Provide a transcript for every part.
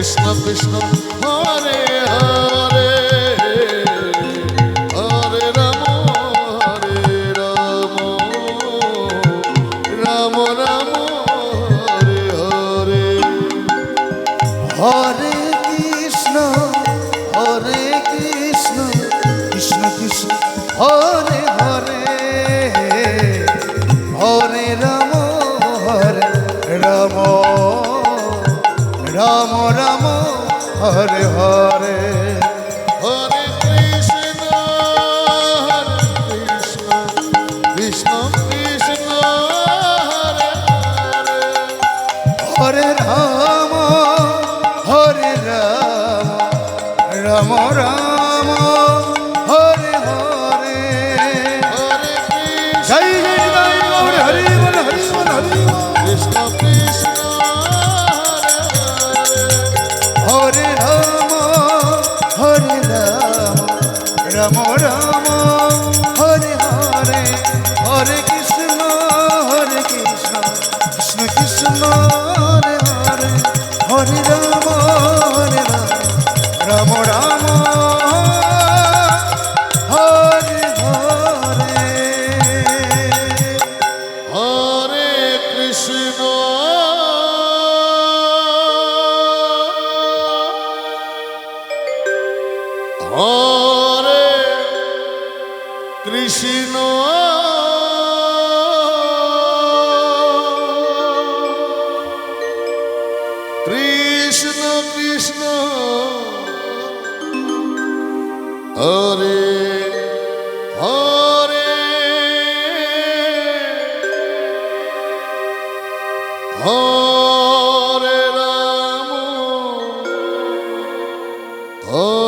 কৃষ্ণ কৃষ্ণ হরে হরে হরে রাম রাম রাম হরে হরে হরে কৃষ্ণ কৃষ্ণ কৃষ্ণ হরে হরে হরে রাম রাম রাম রাম হরে হরে হরে কৃষ্ণ কৃষ্ণ কৃষ্ণ হরে হরে রাম রাম রাম হরে হরে হরে কৃষ্ণ জয় জয় জয় হরে হরে বল হরে বল হরে কৃষ্ণ কৃষ্ণ হরে রাম রাম রাম হরে হরে হরে কৃষ্ণ কৃষ্ণ কৃষ্ণ হরে হরে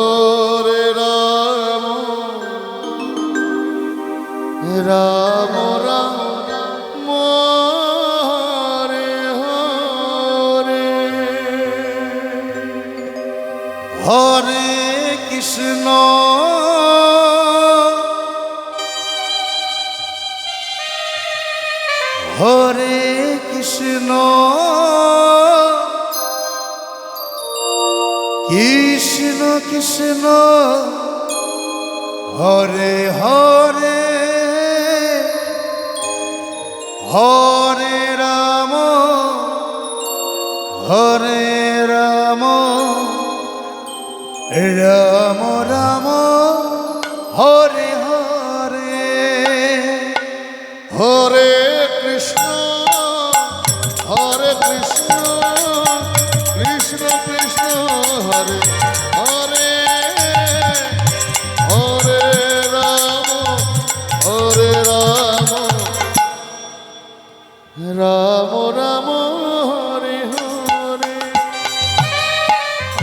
হরে রাম রাম রাম হরে হরে হরে কৃষ্ণ হরে কৃষ্ণ কৃষ্ণ কৃষ্ণ হরে হরে হরে রাম হরে রাম রাম রাম হরে হরে হরে কৃষ্ণ হরে কৃষ্ণ কৃষ্ণ কৃষ্ণ হরে হরে হরে রাম রাম রাম হরে হরে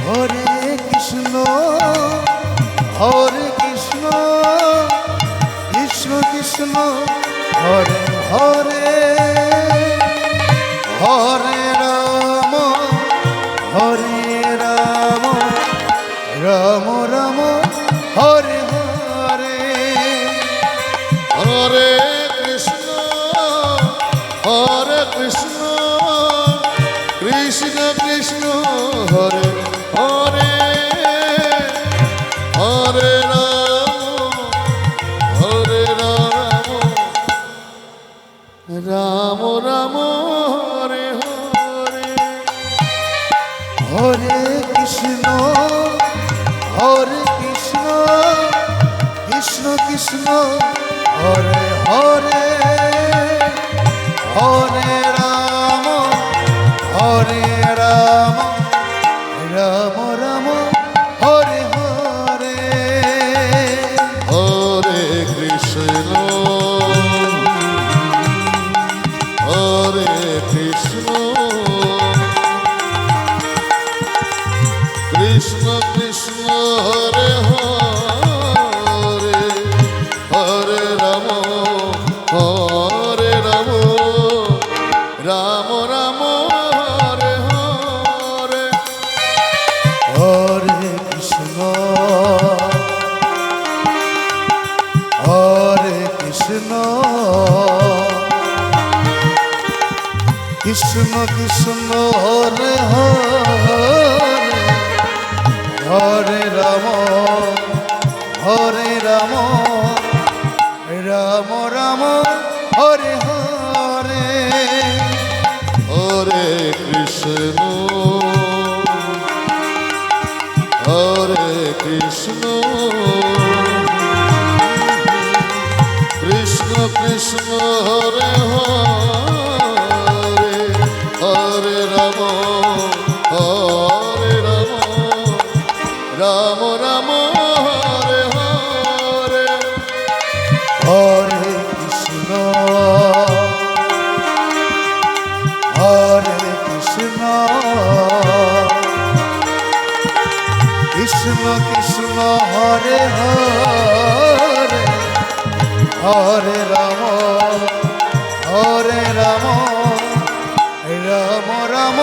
হরে কৃষ্ণ হরে কৃষ্ণ কৃষ্ণ কৃষ্ণ হরে হরে হরে রাম রাম রাম হরে হরে হরে কৃষ্ণ কৃষ্ণ কৃষ্ণ হরে হরে হরে রাম রাম রাম হরে হরে হরে কৃষ্ণ কৃষ্ণ কৃষ্ণ হরে হরে হরে রাম রাম হরে হরে হরে কৃষ্ণ কৃষ্ণ কৃষ্ণ হরে হরে হরে রাম রাম রাম হরে হরে হরে কৃষ্ণ কৃষ্ণ কৃষ্ণ হরে হরে হরে রাম রাম রাম হরে হরে হরে কৃষ্ণ কৃষ্ণ কৃষ্ণ হরে হরে হরে রাম হরে রাম রাম রাম হরে হরে হরে কৃষ্ণ হরে কৃষ্ণ কৃষ্ণ কৃষ্ণ হরে হরে হরে রাম হরে রাম রাম রাম হরে হরে হরে কৃষ্ণ হরে কৃষ্ণ কৃষ্ণ কৃষ্ণ হরে হরে হরে রাম রাম রাম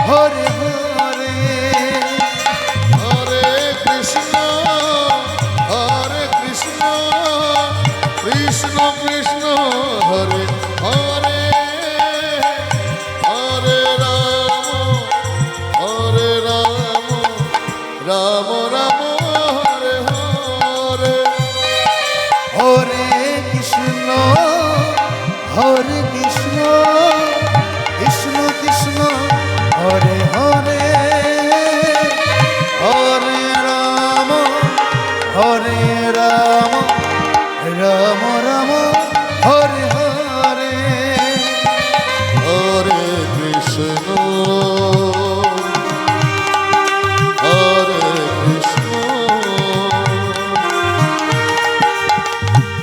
হরে হরে হরে কৃষ্ণ কৃষ্ণ কৃষ্ণ হরে হরে হরে রাম রাম রাম হরে হরে হরে কৃষ্ণ কৃষ্ণ কৃষ্ণ হরে হরে হরে রাম রাম রাম হরে হরে হরে কৃষ্ণ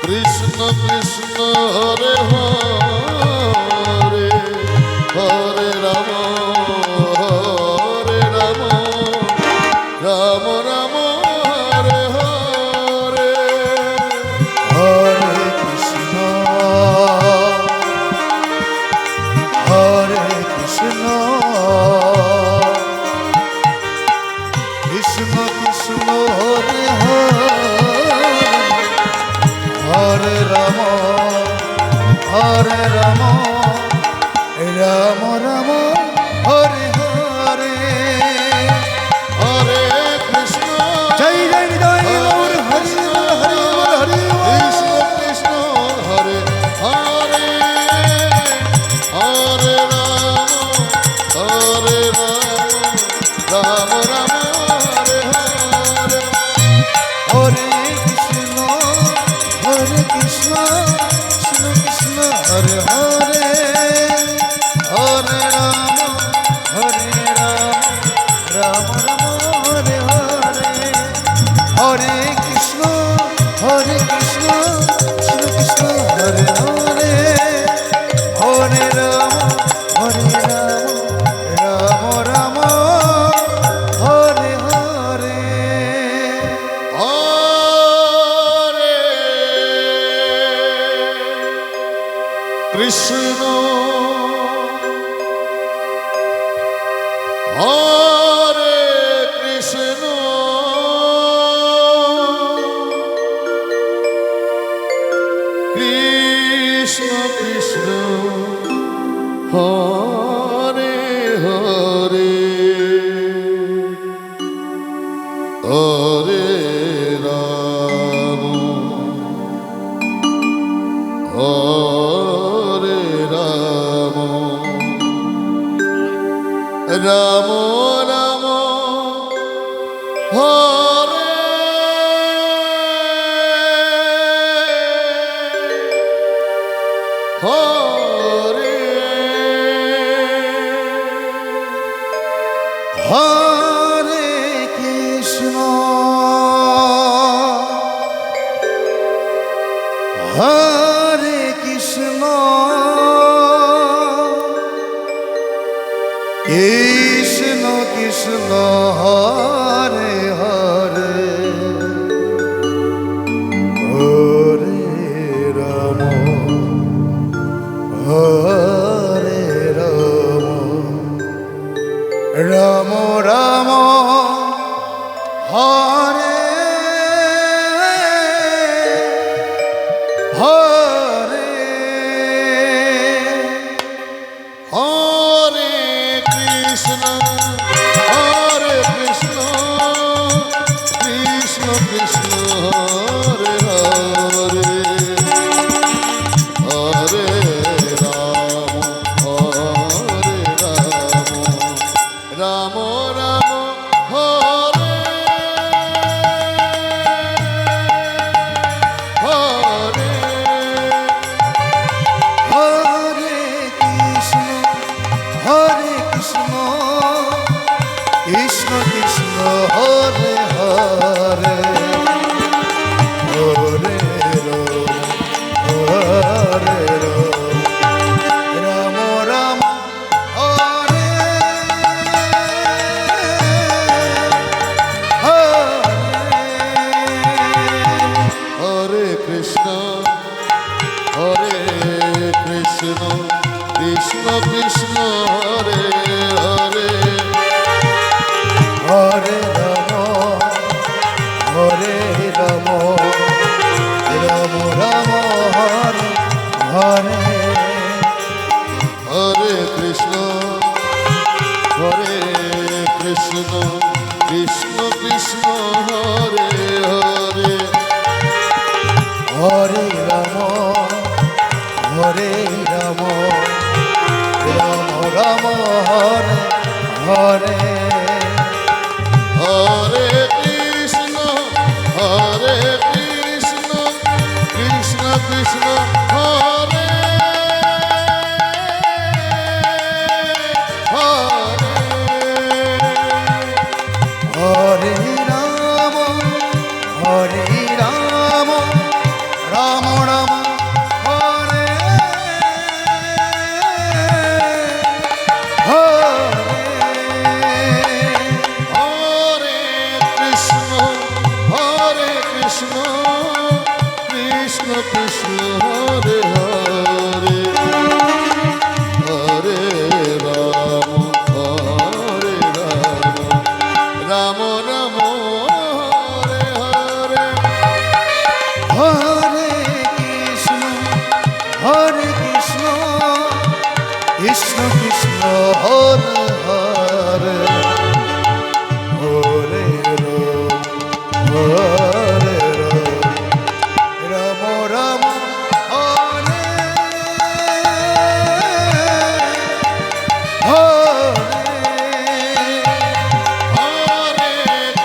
কৃষ্ণ কৃষ্ণ হরে হরে হরে রাম রাম রাম হরে হরে হরে কৃষ্ণ কৃষ্ণ কৃষ্ণ হরে হরে রাম রাম রাম হরে হরে হরে কৃষ্ণ জয় জয় হৃদয় গৌর হরি বল হরি বল হরি বল। কৃষ্ণ কৃষ্ণ হরে হরে হরে রাম রাম হরে হরে হরে কৃষ্ণ কৃষ্ণ কৃষ্ণ হরে হরে হরে রাম রাম হরে হরে হরে কৃষ্ণ কৃষ্ণ কৃষ্ণ হরে হরে হরে রাম রাম হরে হরে হরে কৃষ্ণ হরে কৃষ্ণ কৃষ্ণ কৃষ্ণ হরে হরে হরে রাম হরে রাম রাম রাম হরে হরে হরে কৃষ্ণ হরে কৃষ্ণ কৃষ্ণ কৃষ্ণ হরে হরে হরে রাম হরে রাম রাম হরে হরে হরে কৃষ্ণ রাম রাম হরে হরে হরে কৃষ্ণ কৃষ্ণ কৃষ্ণ হরে হরে হরে হরে রাম রাম হরে হরে কৃষ্ণ কৃষ্ণ কৃষ্ণ হরে হরে হরে রাম রাম রাম হরে হরে হরে কৃষ্ণ কৃষ্ণ কৃষ্ণ হরে হরে হরে রাম রাম রাম হরে হরে হরে কৃষ্ণ কৃষ্ণ কৃষ্ণ হরে হরে হরে রাম রাম রাম হরে হরে কৃষ্ণ কৃষ্ণ কৃষ্ণ হরে হরে হরে রাম রাম রাম হরে হরে হরে কৃষ্ণ কৃষ্ণ কৃষ্ণ হরে হরে হরে রাম রাম হরে হরে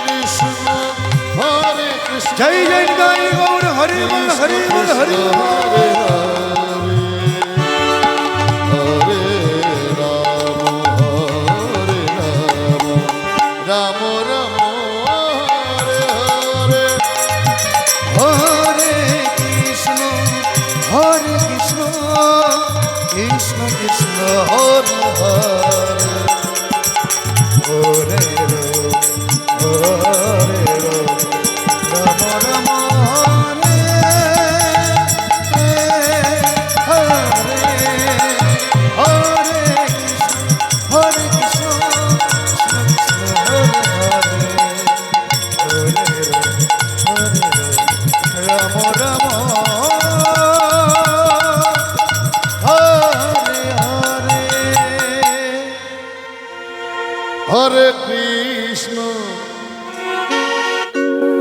কৃষ্ণ জয় জয় গাই গৌর হরে বল হরে বল হরে বল। হরে হরে রাম রাম হরে হরে হরে কৃষ্ণ কৃষ্ণ কৃষ্ণ হরে হরে হরে রাম রাম হরে কৃষ্ণ কৃষ্ণ রাম রাম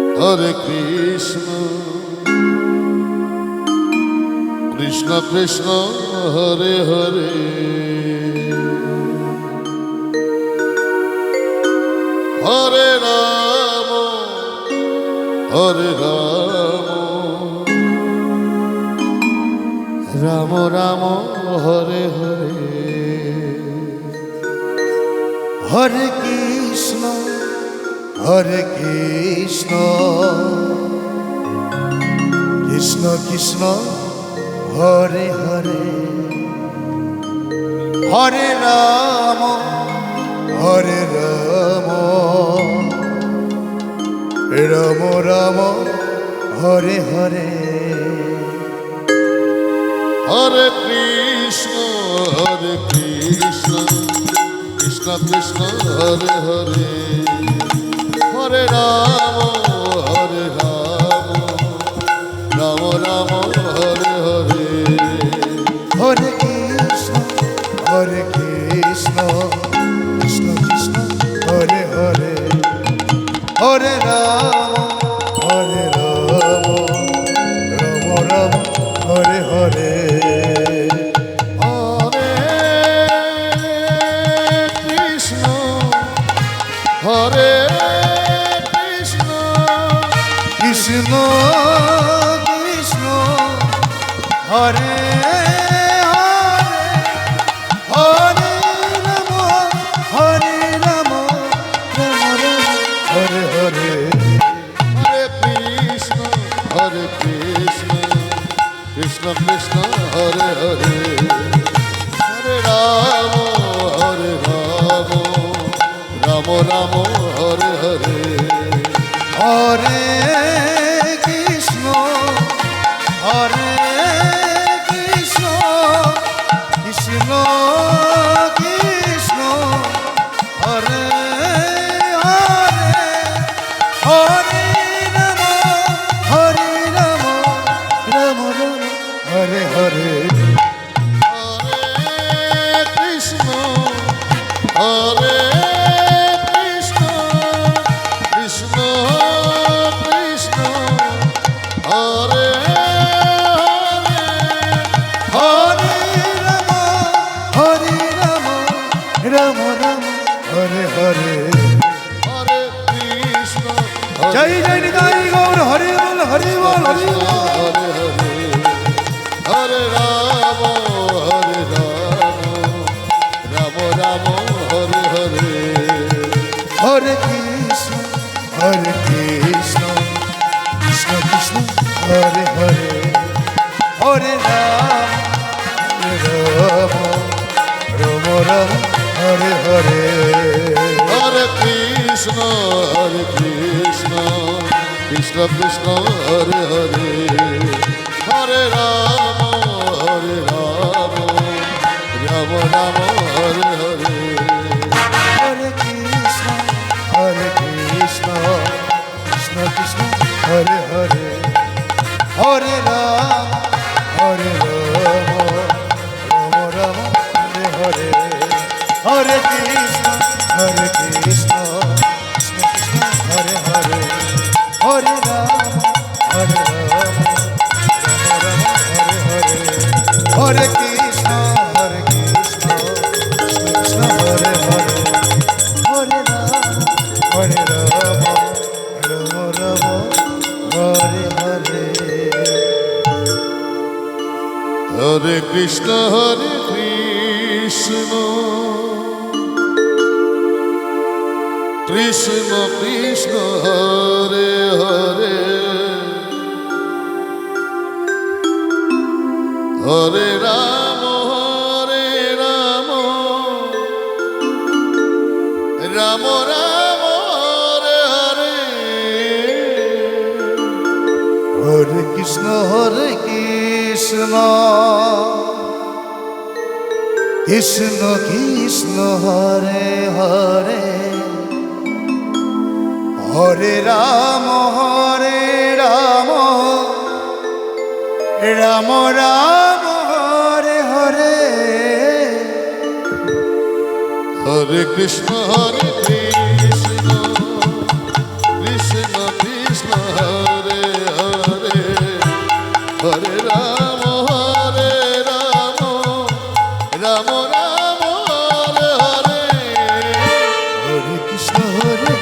হরে কৃষ্ণ কৃষ্ণ কৃষ্ণ হরে হরে হরে রাম রাম রাম হরে হরে হরে কৃষ্ণ কৃষ্ণ কৃষ্ণ হরে হরে হরে রাম রাম রাম হরে হরে হরে কৃষ্ণ কৃষ্ণ কৃষ্ণ হরে হরে হরে রাম রাম রাম হরে হরে হরে কৃষ্ণ কৃষ্ণ কৃষ্ণ হরে হরে হরে রাম রাম হরে হরে হরে কৃষ্ণ হরে কৃষ্ণ কৃষ্ণ কৃষ্ণ হরে হরে হরে রাম রাম রাম হরে হরে হরে কৃষ্ণ কৃষ্ণ কৃষ্ণ হরে হরে হরে রাম রাম রাম হরে হরে হরে কৃষ্ণ হরে কৃষ্ণ কৃষ্ণ কৃষ্ণ হরে হরে হরে রাম রাম রাম হরে হরে হরে কৃষ্ণ হরে কৃষ্ণ কৃষ্ণ কৃষ্ণ হরে হরে রাম রাম রাম হরে হরে হরে কৃষ্ণ জয় জয় নিতাই গৌর হরি বল হরি বল হরি বল হরে হরে হরে রাম রাম রাম হরে হরে হরে কৃষ্ণ কৃষ্ণ কৃষ্ণ হরে হরে হরে রাম রাম রাম হরে হরে হরে কৃষ্ণ কৃষ্ণ কৃষ্ণ হরে হরে হরে রাম রাম রাম হরে হরে হরে কৃষ্ণ কৃষ্ণ কৃষ্ণ হরে হরে হরে রাম রাম রাম হরে হরে হরে কৃষ্ণ কৃষ্ণ কৃষ্ণ হরে হরে হরে রাম রাম রাম হরে হরে হরে কৃষ্ণ কৃষ্ণ কৃষ্ণ হরে হরে হরে রাম রাম রাম হরে হরে হরে কৃষ্ণ কৃষ্ণ কৃষ্ণ কৃষ্ণ হরে হরে হরে রাম রাম রাম রাম হরে হরে হরে কৃষ্ণ কৃষ্ণ কৃষ্ণ কৃষ্ণ হরে হরে হরে রাম রাম রাম রাম হরে হরে হরে কৃষ্ণ কৃষ্ণ কৃষ্ণ কৃষ্ণ হরে হরে হরে রাম রাম রাম রাম হরে হরে হরে কৃষ্ণ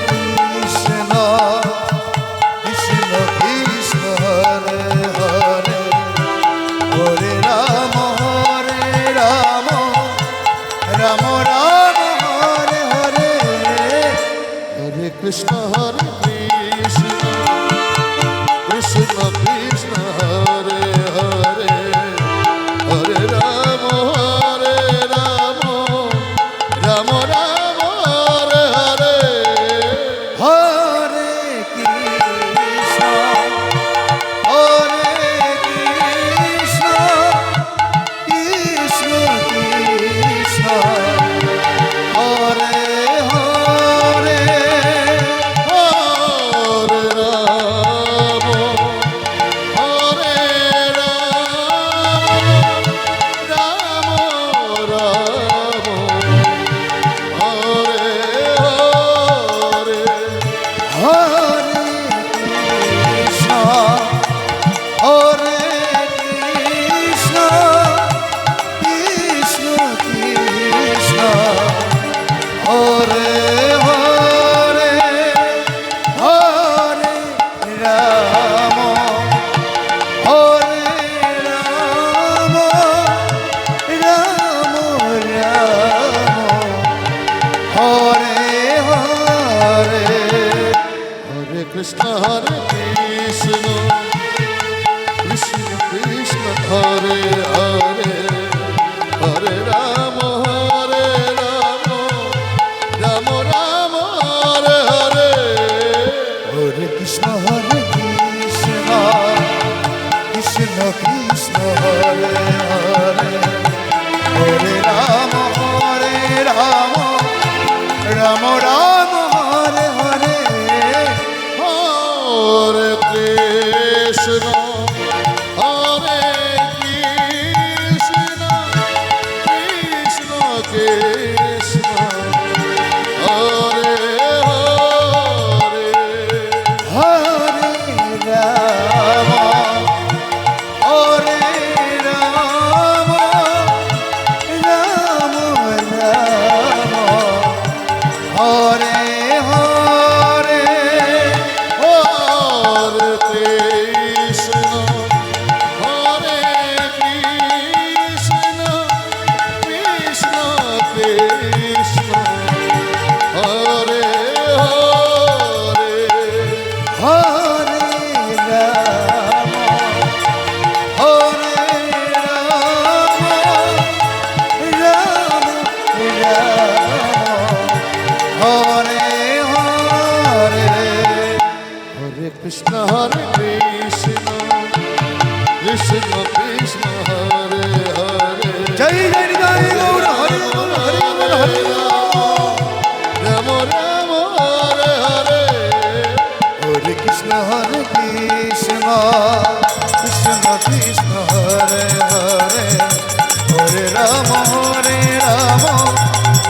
কৃষ্ণ কৃষ্ণ কৃষ্ণ হরে হরে হরে রাম রাম রাম রাম হরে হরে হরে কৃষ্ণ কৃষ্ণ কৃষ্ণ কৃষ্ণ হরে হরে হরে রাম রাম রাম রাম হরে হরে হরে কৃষ্ণ কৃষ্ণ কৃষ্ণ কৃষ্ণ হরে হরে কৃষ্ণ কৃষ্ণ কৃষ্ণ হরে হরে হরে রাম রাম রাম হরে হরে হরে কৃষ্ণ কৃষ্ণ কৃষ্ণ হরে হরে হরে রাম রাম রাম রাম হরে হরে হরে কৃষ্ণ কৃষ্ণ কৃষ্ণ হরে হরে হরে রাম হরে রাম রাম রাম হরে হরে হরে কৃষ্ণ কৃষ্ণ কৃষ্ণ হরে হরে হরে রাম হরে রাম রাম রাম হরে হরে হরে কৃষ্ণ কৃষ্ণ কৃষ্ণ হরে হরে জয় জয় জয় গৌর হরি বল হরি বল হরি রাম রাম হরে হরে হরে কৃষ্ণ কৃষ্ণ কৃষ্ণ হরে হরে হরে রাম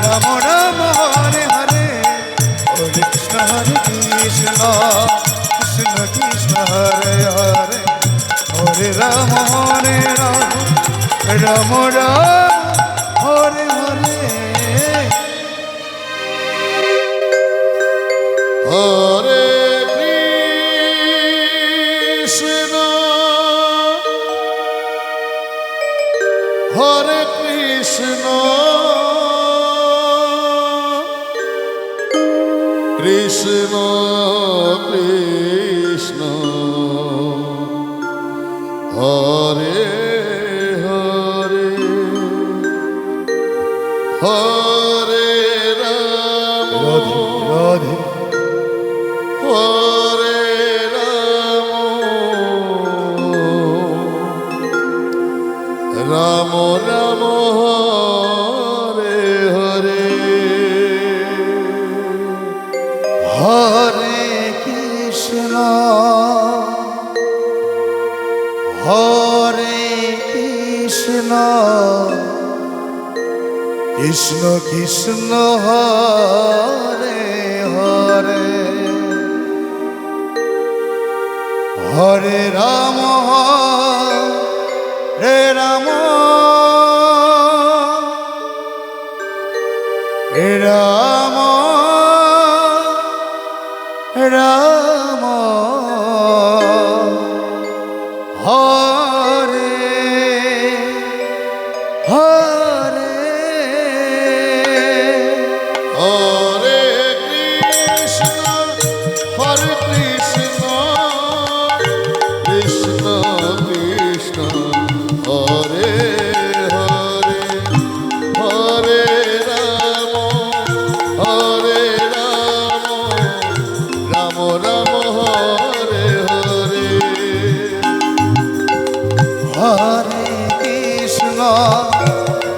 রাম রাম হরে হরে হরে কৃষ্ণ কৃষ্ণ কৃষ্ণ হরে হরে হরে রাম রাম রাম হরে হরে হরে কৃষ্ণ কৃষ্ণ কৃষ্ণ হরে হরে হরে রাম রাধে হরে রাম রাম রাম হরে হরে হরে কৃষ্ণ হরে কৃষ্ণ কৃষ্ণ কৃষ্ণ হরে হরে হরে রাম রে রাম রাম রাম হরে হরে হরে কৃষ্ণ কৃষ্ণ কৃষ্ণ হরে হরে হরে রাম রাম রাম হরে হরে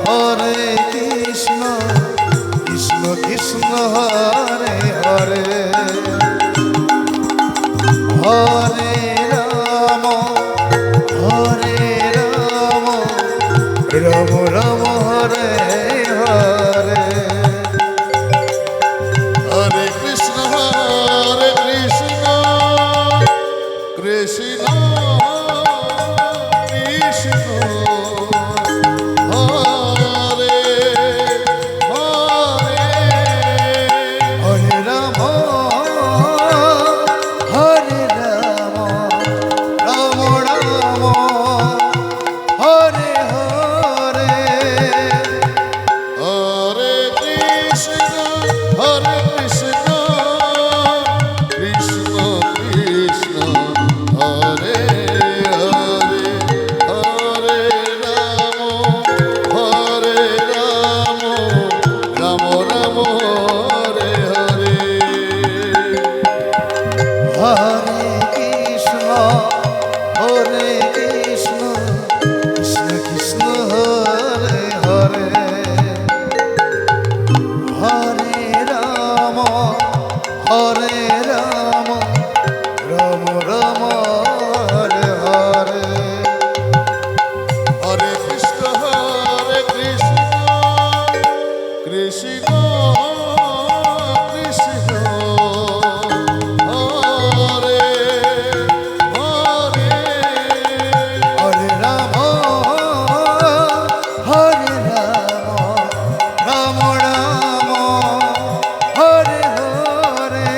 হরে কৃষ্ণ কৃষ্ণ কৃষ্ণ হরে হরে হরে রাম রাম রাম হরে হরে হরে কৃষ্ণ কৃষ্ণ কৃষ্ণ হরে হরে হরে রাম হরে রাম হরে রাম রাম রাম হরে হরে হরে কৃষ্ণ কৃষ্ণ কৃষ্ণ হরে হরে হরে রাম হরে রাম রাম রাম হরে হরে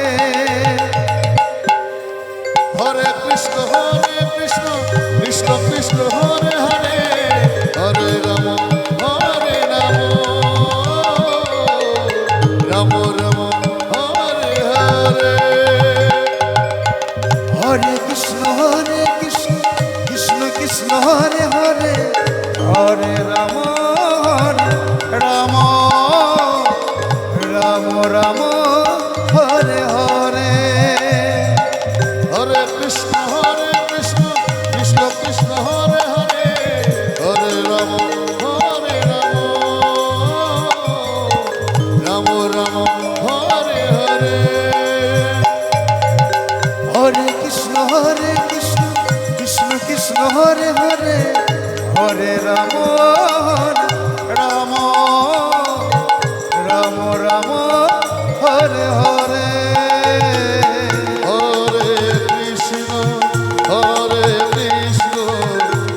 হরে কৃষ্ণ কৃষ্ণ কৃষ্ণ হরে হরে হরে রাম রাম রাম হরে হরে হরে কৃষ্ণ কৃষ্ণ কৃষ্ণ হরে হরে হরে রাম রাম রাম রাম হরে হরে হরে কৃষ্ণ কৃষ্ণ কৃষ্ণ হরে হরে হরে রাম রাম রাম হরে হরে হরে কৃষ্ণ কৃষ্ণ কৃষ্ণ হরে হরে হরে রাম রাম রাম রাম হরে হরে হরে কৃষ্ণ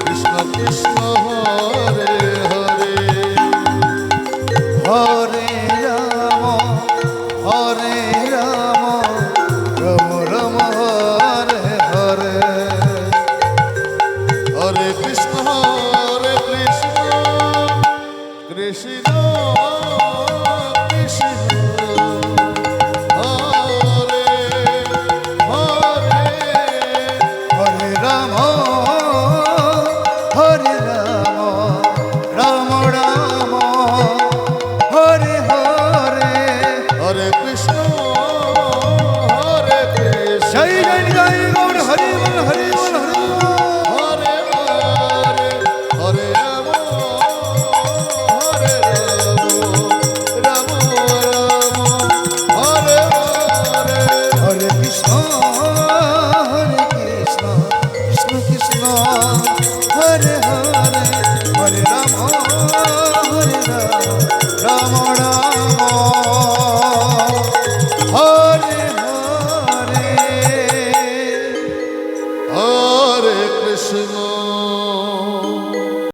কৃষ্ণ কৃষ্ণ হরে হরে হরে রাম রাম রাম হরে হরে হরে কৃষ্ণ কৃষ্ণ কৃষ্ণ হরে হরে হরে রাম রাম রাম হরে হরে হরে কৃষ্ণ কৃষ্ণ জয় জয় জয় গৌর হরি বল হরি বল হরি বল হরে হরে হরে রাম রাম হরে হরে হরে কৃষ্ণ কৃষ্ণ কৃষ্ণ হরে হরে হরে রাম রাম হরে হরে হরে কৃষ্ণ